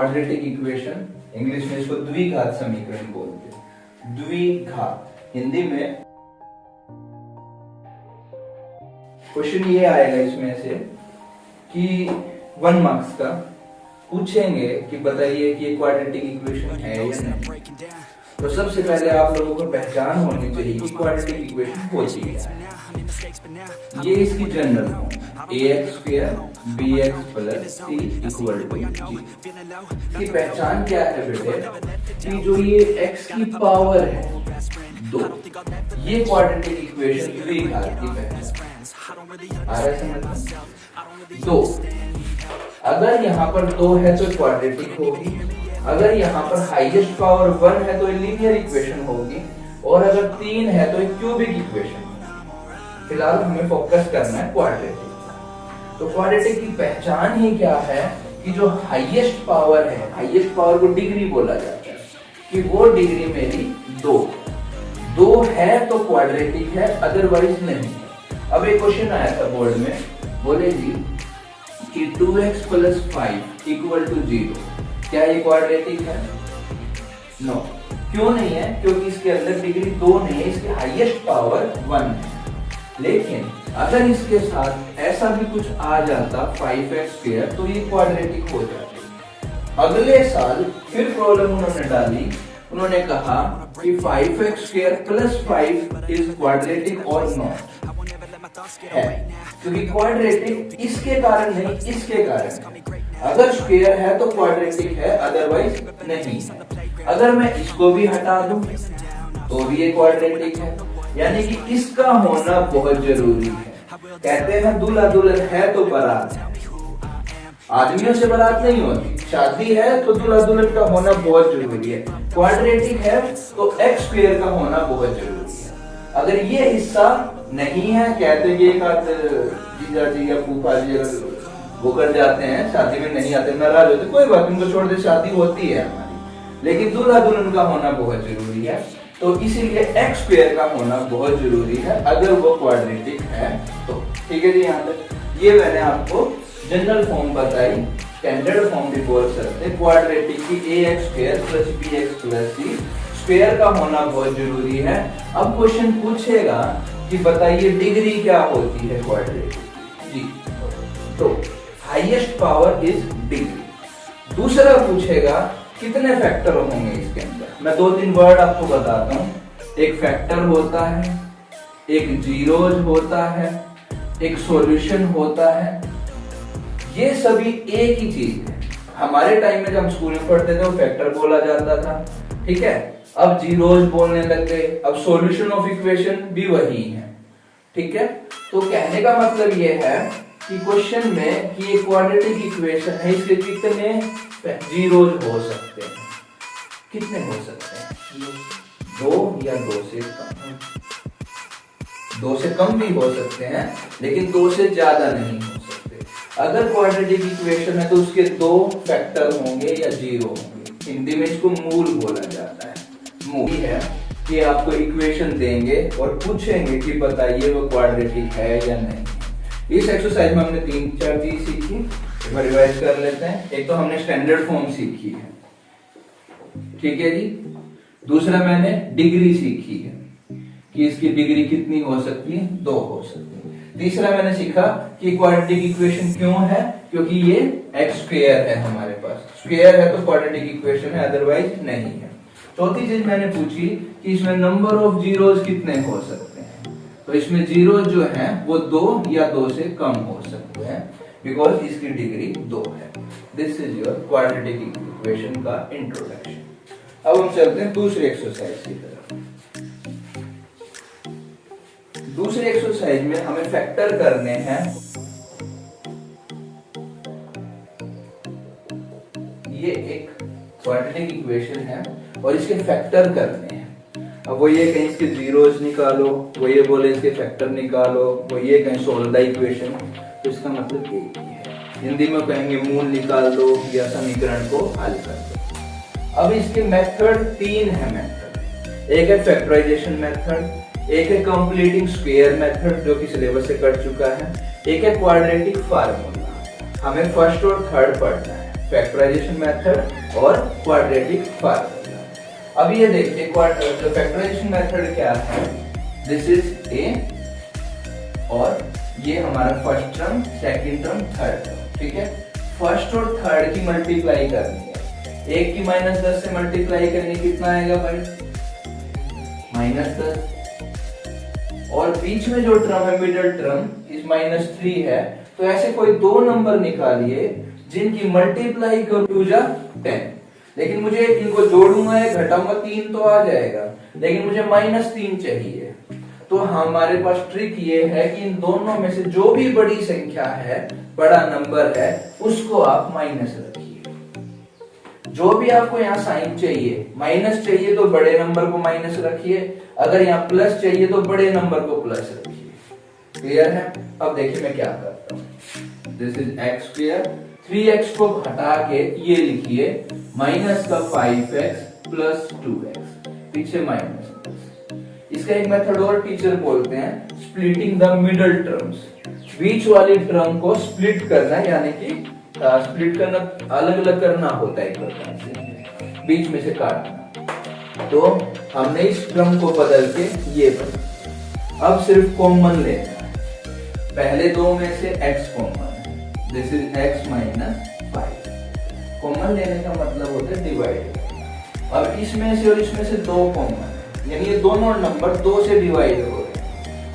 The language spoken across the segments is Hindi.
क्वाड्रेटिक इक्वेशन, इंग्लिश में इसको द्विघात समीकरण बोलते हैं। द्विघात, हिंदी में क्वेश्चन ये आएगा इसमें से कि 1 मार्क्स का पूछेंगे कि बताइए कि ये क्वाड्रेटिक इक्वेशन है या नहीं। तो सबसे पहले आप लोगों को पहचान होनी चाहिए कि क्वाड्रेटिक इक्वेशन होती है। ये इसकी general form ax² bx + c = g। इसकी पहचान क्या है बेटे कि जो ये x की पावर है 2, ये क्वाड्रेटिक इक्वेशन द्विघात की पहचान आ रहा है समझ। 2 अगर यहाँ पर 2 है तो क्वाड्रेटिक होगी, अगर यहाँ पर हाईएस्ट पावर 1 है तो लीनियर इक्वेशन होगी, और अगर 3 है तो क्यूबिक इक्वेशन। फिलहाल हमें फोकस करना है क्वाड्रेटिक। तो क्वाड्रेटिक की पहचान ही क्या है कि जो हाईएस्ट पावर है, हाईएस्ट पावर को डिग्री बोला जाता है, कि वो डिग्री मेरी 2 है तो क्वाड्रेटिक है, अदरवाइज नहीं। अब एक क्वेश्चन आया था बोर्ड में, बोले जी कि 2x + 5 = 0, क्या ये क्वाड्रेटिक है? नो। क्यों नहीं है? क्योंकि इसके अंदर डिग्री 2 नहीं है, इसकी हाईएस्ट पावर 1 है। लेकिन अगर इसके साथ ऐसा भी कुछ आ जाता 5x², तो ये क्वाड्रेटिक हो जाती। अगले साल फिर प्रॉब्लम उन्होंने डाली, उन्होंने कहा कि 5x² + 5 इज क्वाड्रेटिक और नॉट है, क्योंकि क्वाड्रेटिक इसके कारण नहीं, इसके कारण। अगर स्क्वायर है तो क्वाड्रेटिक है, अदरवाइज नहीं है। अगर मैं इसको भी हटा दूं तो भी ये क्वाड्रेटिक है, यानी कि इसका होना बहुत जरूरी है। कहते हैं दूल्हा दुल्हन है तो बारात है, आदमियों से बारात नहीं होती। शादी है तो दूल्हा दुल्हन का होना बहुत जरूरी है। क्वाड्रेटिक है तो x² का होना बहुत जरूरी है। अगर ये हिस्सा नहीं है, कहते ये जीजा जी या फूफा जी वो कर जाते हैं, शादी में नहीं आते, नाराज होते, कोई बात उनको छोड़ दे, शादी होती है हमारी, लेकिन दूल्हा दुल्हन का होना बहुत जरूरी है। तो इसीलिए x² का होना बहुत जरूरी है अगर वो क्वाड्रेटिक है तो। ठीक है जी, यहाँ तक ये मैंने आपको जनरल फॉर्म बताई, स्टैंडर्ड फॉर्म भी बोल सकते। क्वाड्रेटिक की ax² + bx + c स्क्वायर का होना बहुत जरूरी है। अब क्वेश्चन पूछेगा कि बताइए डिग्री क्या होती है क्वाड्रेटिक जी, तो हाईएस्ट पावर इज डिग्री। दूसरा पूछेगा कितने फैक्टर होंगे इसके अंदर। मैं 2-3 वर्ड आपको बताता हूँ। एक फैक्टर होता है, एक जीरोज होता है, एक सॉल्यूशन होता है। ये सभी एक ही चीज है। हमारे टाइम में जब हम स्कूल में पढ़ते थे वो फैक्टर बोला जाता था, ठीक है। अब जीरोज बोलने लग गए, अब सॉल्यूशन ऑफ इक्वेशन भी वही है, ठीक है। तो कहने का मतलब ये है कि क्वेश्चन में कि ये क्वाड्रेटिक इक्वेशन है, इसके कितने जीरोज हो सकते हैं? कितने हो सकते हैं? 2 या 2 से कम। 2 से कम भी हो सकते हैं, लेकिन 2 से ज्यादा नहीं हो सकते। अगर क्वाड्रेटिक इक्वेशन है तो उसके 2 फैक्टर होंगे या 0 होंगे। हिंदी में इसको मूल बोला जाता है। मूल है कि आपको इक्वेशन देंगे और पूछेंगे कि बताइए वो क्वाड्रेटिक है या नहीं। इस एक्सरसाइज में हमने 3-4 चीज सीखी, एक बार रिवाइज कर लेते हैं। एक तो हमने स्टैंडर्ड फॉर्म सीखी है, ठीक है जी। दूसरा मैंने डिग्री सीखी है कि इसकी डिग्री कितनी हो सकती है, 2 हो सकती है। तीसरा मैंने सीखा कि क्वाड्रेटिक इक्वेशन क्यों है, क्योंकि ये x² है हमारे पास। स्क्वायर है तो क्वाड्रेटिक इक्वेशन है, अदरवाइज नहीं है। चौथी चीज मैंने पूछी कि इसमें नंबर ऑफ जीरोज कितने हो सकते हैं। तो इसमें जीरो जो है वो 2 या 2 से कम हो सकते हैं, बिकॉज इसकी डिग्री 2 है। This is your quadratic equation का इंट्रोडक्शन। अब हम चलते हैं दूसरी एक्सरसाइज की तरफ। दूसरी एक्सरसाइज में हमें फैक्टर करने हैं। ये एक क्वाड्रेटिक इक्वेशन है और इसके फैक्टर करने हैं। अब वो ये कहीं इसके जीरोस निकालो, वो ये बोले इसके फैक्टर निकालो, वो ये कहीं सोल्व द इक्वेशन, तो इसका मतलब यही है। हिंदी में कहेंगे मूल निकाल दो या समीकरण को हल कर दो। अब इसके मेथड 3 है मेथड। एक है फैक्टराइजेशन मेथड, एक है कंप्लीटिंग स्क्वायर मेथड जो कि सिलेबस से कट चुका है, एक है क्वाड्रेटिक फार्मूला। हमें फर्स्ट और थर्ड पढ़ना है। फैक्टराइजेशन मेथड और क्वाड्रेटिक फार्मूला। अब ये देखिए जो फैक्टराइजेशन मेथड क्या है, दिस इज ए और ये हमारा first term, second term, third term, ठीक है। फर्स्ट और थर्ड की मल्टीप्लाई करनी है, एक की -10 से मल्टीप्लाई करेंगे कितना आएगा भाई, -10, और बीच में जो टर्म है मिडिल टर्म इस -3 है। तो ऐसे कोई दो नंबर निकालिए जिनकी मल्टीप्लाई करूँ 10, लेकिन मुझे इनको जोड़ूंगा या घटाऊंगा 3 तो आ जाएगा, लेकिन मुझे -3 चाहिए। तो हमारे पास ट्रिक ये है कि इन दोनों में से जो भी बड़ी संख्या है, बड़ा नंबर है, उसको आप माइनस रखिए। जो भी आपको यहाँ साइन चाहिए, माइनस चाहिए तो बड़े नंबर को माइनस रखिए, अगर यहाँ प्लस चाहिए तो बड़े नंबर को प्लस रखिए। क्लियर है? अब देखिए मैं क्या करता हूँ, this is x square, 3x को हटा के ये लिखिए -5x प्लस 2x, पीछे माइनस। इसका एक मेथड और टीचर बोलते हैं स्प्लिटिंग द मिडल टर्म्स, बीच वाली टर्म को स्प्लिट करना, यानी कि स्प्लिट करना अलग अलग करना होता है एक प्रकार से, बीच में से काटना। तो हमने इस टर्म को बदल के ये बना। अब सिर्फ कॉमन लेना है, पहले दो में से x कॉमन है, दिस इज x - 5। कॉमन लेने का मतलब होता है डिवाइड। अब इसमें से और इसमें से दो कॉमन, यानी ये दोनों नंबर 2 से डिवाइड हो गए।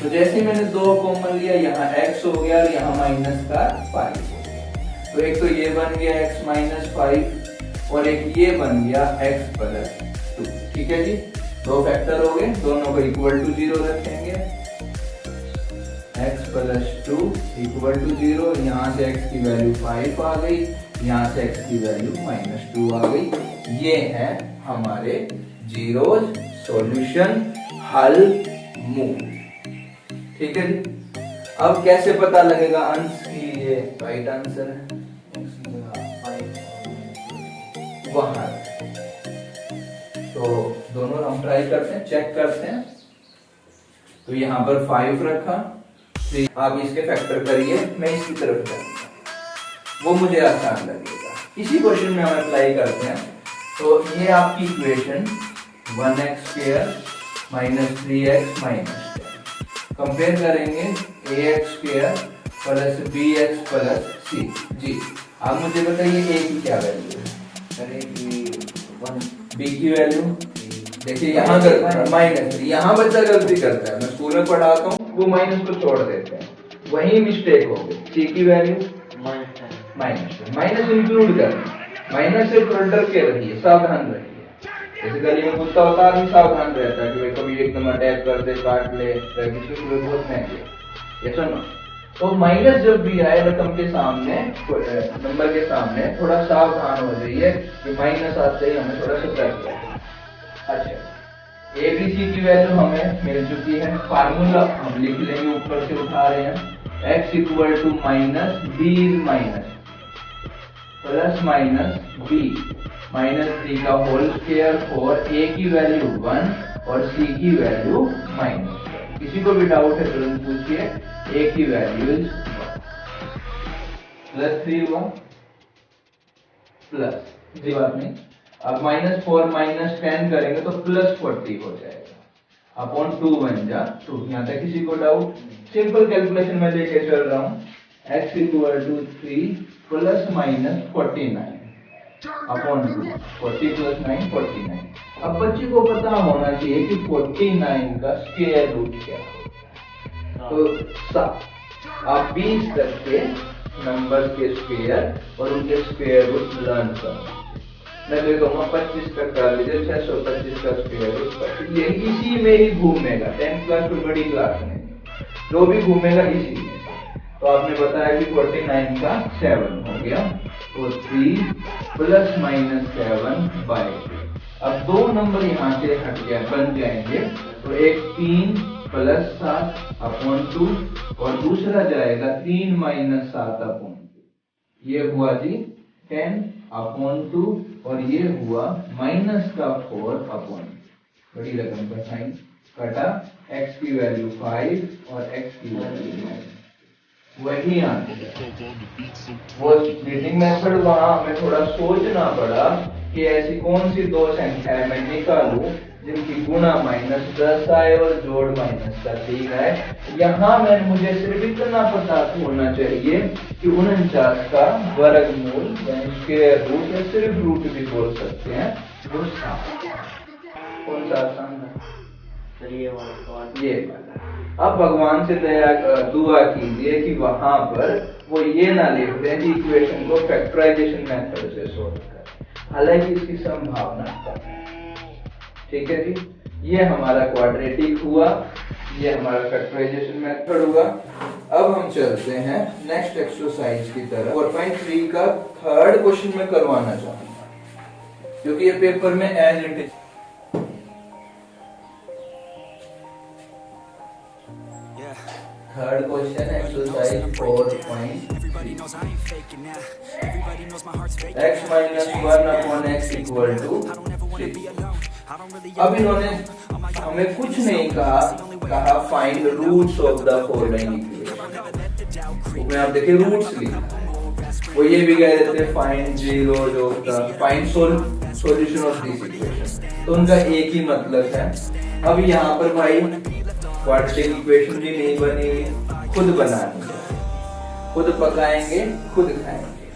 तो जैसे मैंने 2 कॉमन लिया, यहाँ x हो गया और यहाँ -5 हो गया। तो एक तो ये बन गया x - 5 और एक ये बन गया x + 2। ठीक है जी, दो फैक्टर हो गए, दोनों को इक्वल टू 0 रखेंगे, x + 2 = 0। यहाँ से x की वैल्यू 5 आ गई, यहाँ से x की वैल्यू -2 आ गई। ये है हमारे जीरोज सॉल्यूशन, हल, मूव। ठीक है जी। अब कैसे पता लगेगा अंश की ये राइट आंसर है, वहां। तो दोनों हम ट्राई करते हैं, चेक करते हैं। तो यहाँ पर 5 रखा, आप इसके फैक्टर करिए, मैं इसकी तरफ जाऊंगा, वो मुझे आसान लगेगा। इसी क्वेश्चन में हम अप्लाई करते हैं। तो ये आपकी इक्वेशन 1x² - 3x - 10, कंपेयर करेंगे ax² + bx + c। जी, आप मुझे बताइए a की क्या वैल्यू है? b की वैल्यू देखिए, यहाँ -3, यहाँ बच्चा गलती करता है, मैं स्कूल में पढ़ाता हूँ, वो माइनस को छोड़ देते हैं, वही मिस्टेक हो गई। c की वैल्यू माइनस इंक्लूड करना, माइनस से थोड़ा डर के रहिए, सावधान रहिए। जैसे गली में कुत्ता होता है, आदमी सावधान रहता है कि भाई कभी एकदम अटैक कर दे, काट ले, बहुत महंगे, ये सुनो। तो माइनस जब भी आए रकम के सामने, नंबर के सामने, थोड़ा सावधान हो जाइए कि माइनस आते ही हमें थोड़ा सतर्क रहना। अच्छा, ए बी सी की वैल्यू हमें मिल चुकी है, फार्मूला हम लिख लेंगे, ऊपर से उठा रहे हैं, x = -b + -b -3 का होल स्क्वायर और a की वैल्यू 1 और c की वैल्यू -1। किसी को भी डाउट है तुरंत पूछिए, a की वैल्यू 1 +3 हुआ, प्लस, जी बात नहीं। अब -4 - 10 करेंगे तो +40 हो जाएगा, अपॉन 2 बन जा 2। यहाँ तक किसी को डाउट? सिंपल कैलकुलेशन में लेके चल रहा हूँ, x = 3 ± 49 अपॉन 2, 40 + 9 49। अब बच्चे को पता होना चाहिए कि 49 का स्क्वायर रूट क्या होता है। तो 7, आप 20 तक के नंबर के स्क्वायर और उनके स्क्वायर रूट लर्न करो। मैं तो कहूँगा 25 तक कर लीजिए, 625 का स्क्वायर रूट, ये इसी में ही घूमेगा, 10th क्लास कोई बड़ी क्लास नहीं, जो भी घूमेगा इसी में। तो आपने बताया कि 49 का 7 हो गया, तो 3 ± 7/2। अब दो नंबर यहाँ से हट गया, बन जाएंगे, तो एक 3 + 7 अपॉन 2 और दूसरा जाएगा 3 - 7 अपॉन 2। ये हुआ जी 10 अपॉन 2 और ये हुआ -4 अपॉन 2। बड़ी रकम का साइन कटा, x की वैल्यू 5 और x की वैल्यू 9। वही आंसर। वो स्प्लिटिंग मेथड वहां हमें थोड़ा सोचना पड़ा कि ऐसी कौन सी दो संख्या है मैं निकालूं जिनकी गुणा -10 आए और जोड़ -3 आए। यहाँ मैं मुझे सिर्फ इतना पता होना चाहिए कि 49 का वर्गमूल यानी स्क्वायर रूट या सिर्फ रूट भी बोल सकते हैं वो 7। कौन सा आसान है? ये वाला। अब भगवान से दुआ कीजिए कि वहां पर वो ये ना लिख दें कि इक्वेशन को फैक्टराइजेशन मेथड से सोल्व कर, हालांकि इसकी संभावना कम है। ठीक है जी, ये हमारा क्वाड्रेटिक हुआ, ये हमारा फैक्टराइजेशन मेथड हुआ। अब हम चलते हैं नेक्स्ट एक्सरसाइज की तरफ। 4.3 का थर्ड क्वेश्चन में करवाना चाहूंगा क्योंकि ये पेपर में as it is. Third question exercise 4.3 x - 1 upon x equal to 3। अब इन्होंने हमें कुछ नहीं कहा find roots of the following equation. उसमें आप देखिए रूट्स लिखा, वो ये भी कह देते हैं find zeros of the find solution of this equation, तो उनका एक ही मतलब है। अब यहाँ पर भाई क्वाड्रेटिक इक्वेशन भी नहीं बनी हुई, खुद बनानी है, खुद पकाएंगे खुद खाएंगे।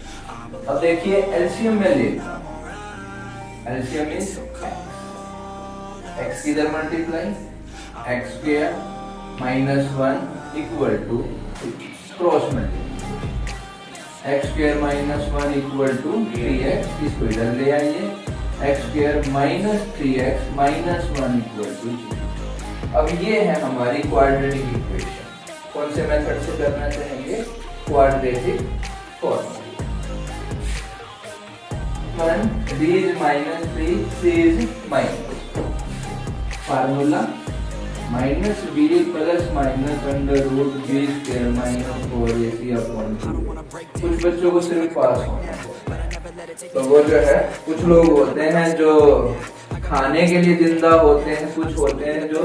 अब देखिए एलसीएम में लेता हूं, एलसीएम इज x की इधर multiply x square -1 equal to cross multiply x square -1 equal to 3x, इसको इधर ले आइए x square -3x -1 equal to 0। अब ये है हमारी क्वाड्रेटिक इक्वेशन। कौन से मेथड से करना चाहेंगे? Quadratic formula. b is -3, c is minus formula -b plus minus under root b square -4ac upon 2। कुछ बच्चों को सिर्फ पास होना है, तो वो जो है कुछ लोग होते हैं जो खाने के लिए जिंदा होते हैं, कुछ होते हैं जो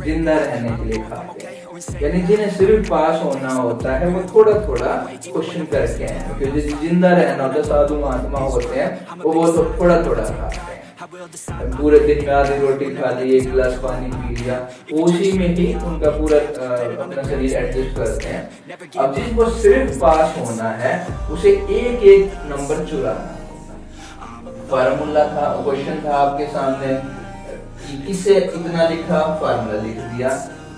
जिंदा रहने के लिए खाते हैं। यानी जिन्हें सिर्फ पास होना होता है वो थोड़ा थोड़ा क्वेश्चन करके हैं, क्योंकि जिंदा रहना होता है साधु महात्मा होते हैं वो तो थोड़ा थोड़ा खाते हैं। पूरे दिन में आधी रोटी खा ली, एक गिलास पानी पी लिया, उसी में ही उनका पूरा अपना शरीर एडजस्ट करते हैं। अब जिसको सिर्फ पास होना है उसे एक एक नंबर चुराना। फार्मूला था, क्वेश्चन था आपके सामने, किसे इतना लिखा, फार्मूला लिख दिया,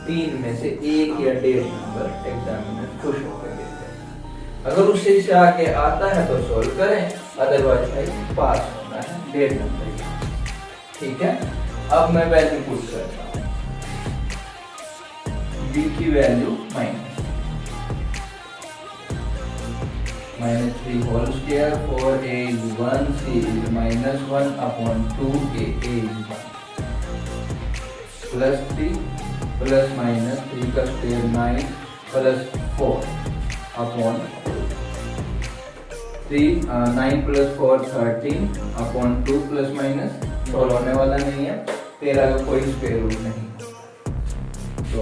3 में से 1 या 1.5 नंबर एग्जामिनर खुश होकर देते हैं। अगर उससे से आके आता है तो सॉल्व करें, अदरवाइज भाई पास होना है 1.5 नंबर। ठीक है, अब मैं वैल्यू पुट करता हूँ, b की value -3 whole square 4a is 1, c is -1 upon 2a is 1 plus 3 plus -3 का square 9 plus 4 upon 9 plus 4 13 upon 2 plus minus solve होने वाला नहीं है, 13 का कोई स्क्वायर रूट नहीं, तो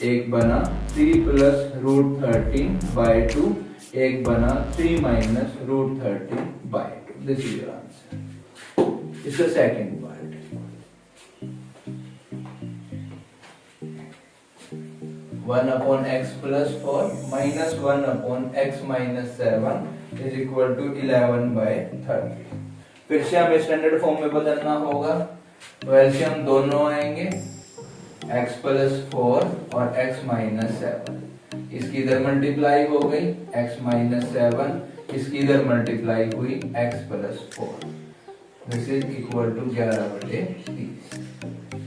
एक बना 3 प्लस रूट 13 बाय 2, एक बना 3 minus root 13 by 2। This is your answer. इसका second part 1 upon x plus 4 minus 1 upon x minus 7 is equal to 11 by 30। फिर से हमें स्टैंडर्ड फॉर्म में बदलना होगा, तो एलसीएम दोनों आएंगे x plus 4 और x minus 7, इसकी इधर मल्टीप्लाई हो गई x minus 7, इसकी इधर मल्टीप्लाई हुई x plus 4, this is equal to 11/30।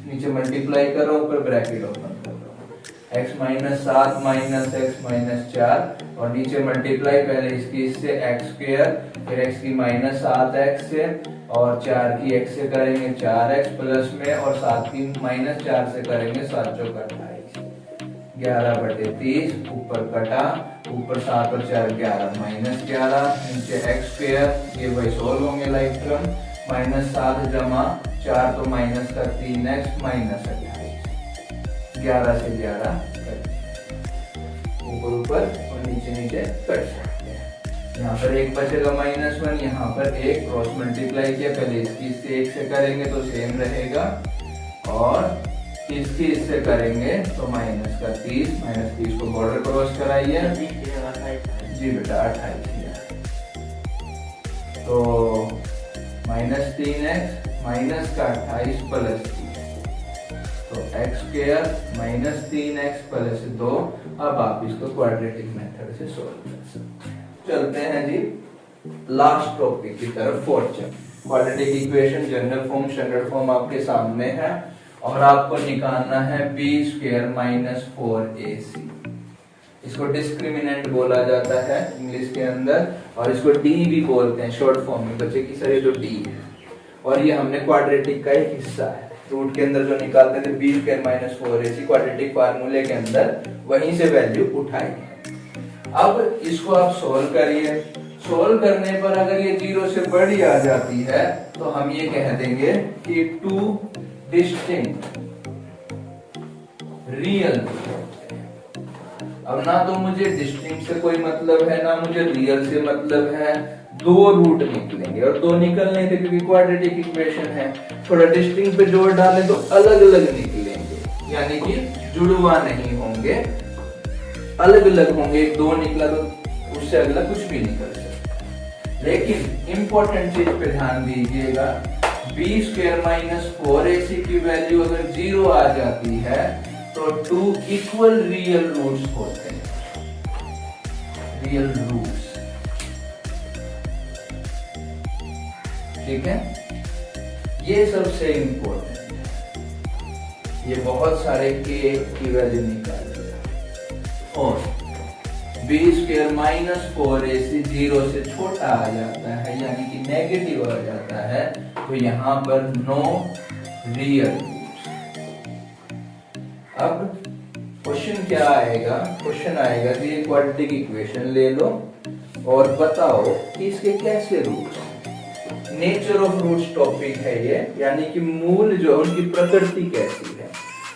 नीचे मल्टीप्लाई कर रहा हूं, ऊपर ब्रैकेट ओपन कर रहा हूं, x minus 7 minus x minus 4 और नीचे मल्टीप्लाई पहले इसकी इससे x स्क्वायर, फिर x की -7x से और 4 की x से करेंगे 4x प्लस में और 7 की -4 से करेंगे 7 चौक 28, 11/30 ऊपर कटा, ऊपर 7 और 4 11 -11, नीचे x स्क्वायर, ये वही सोल्व होंगे लाइक टर्म, -7 जमा 4 तो माइनस का 3x -28, 11 से 11 ऊपर ऊपर ऊपर और नीचे नीचे कर सकते हैं। यहाँ पर एक बचेगा -1, यहाँ पर एक क्रॉस मल्टीप्लाई किया, पहले इससे एक से करेंगे तो सेम रहेगा और इसकी इससे करेंगे तो -30 को बॉर्डर क्रॉस कराइए जी बेटा 28 तो -3x माइनस का 28 प्लस 3 तो x² -3x प्लस 2। अब आप इसको क्वाड्रेटिक मेथड से सोल्व कर सकते हैं। चलते हैं जी लास्ट टॉपिक की तरफ, fourth chapter. Quadratic equation general form standard form आपके सामने है और आपको निकालना है b² - 4ac। इसको डिस्क्रिमिनेंट बोला जाता है इंग्लिश के अंदर और इसको d भी बोलते हैं शॉर्ट फॉर्म में। बच्चे की सर ये तो d है और ये हमने क्वाड्रेटिक का एक हिस्सा है। रूट के अंदर जो निकालते थे b² - 4ac क्वाड्रेटिक फार्मूले के अंदर वहीं से वैल्यू उठाई है। अब इसको आप सोल्व करिए। सोल्व करने पर अगर ये 0 से बड़ी आ जाती है तो हम ये कह देंगे कि 2 डिस्टिंक्ट रियल। अब ना तो मुझे डिस्टिंक्ट से कोई मतलब है ना मुझे रियल से मतलब है, दो रूट निकलेंगे और दो निकलने थे क्योंकि क्वाड्रेटिक इक्वेशन है। थोड़ा डिस्टिंक्ट पे जोर डालें तो अलग अलग निकलेंगे, यानी कि जुड़वा नहीं होंगे, अलग अलग होंगे। एक 2 निकला तो उससे अगला कुछ भी निकल सकता है। लेकिन इंपॉर्टेंट चीज पे ध्यान दीजिएगा, b² - 4ac की वैल्यू अगर 0 आ जाती है तो 2 इक्वल रियल रूट्स होते हैं, रियल रूट्स। ठीक है, ये सबसे इंपॉर्टेंट है। ये बहुत सारे k की वैल्यू निकाल और b² - 4ac 0 से छोटा आ जाता है यानी कि नेगेटिव आ जाता है तो यहाँ पर नो रियल रूट्स। अब क्वेश्चन क्या आएगा? क्वेश्चन आएगा कि ये क्वाड्रेटिक इक्वेशन ले लो और बताओ कि इसके कैसे roots. Nature of roots topic है ये, यानी कि मूल जो उनकी प्रकृति कैसी है।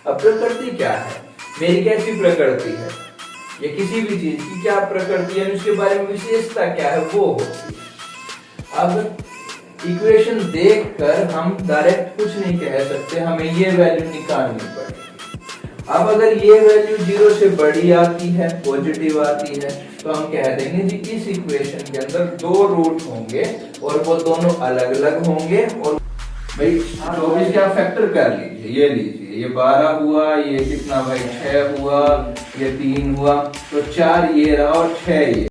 अब प्रकृति क्या है, मेरी कैसी प्रकृति है, ये किसी भी चीज की क्या प्रकृति है, उसके बारे में विशेषता क्या है वो होती है। अब इक्वेशन देखकर हम डायरेक्ट कुछ नहीं कह सकते, हमें ये वैल्यू निकालनी पड़ेगी। अब अगर ये वैल्यू 0 से बड़ी आती है, पॉजिटिव आती है, तो हम कह देंगे जी इस इक्वेशन के अंदर 2 रूट होंगे और वो दोनों अलग अलग होंगे। और भाई 24 का फैक्टर कर लीजिए, ये लीजिए, ये 12 हुआ, ये कितना भाई 6 हुआ, ये 3 हुआ, तो 4 ये रहा और 6 ये।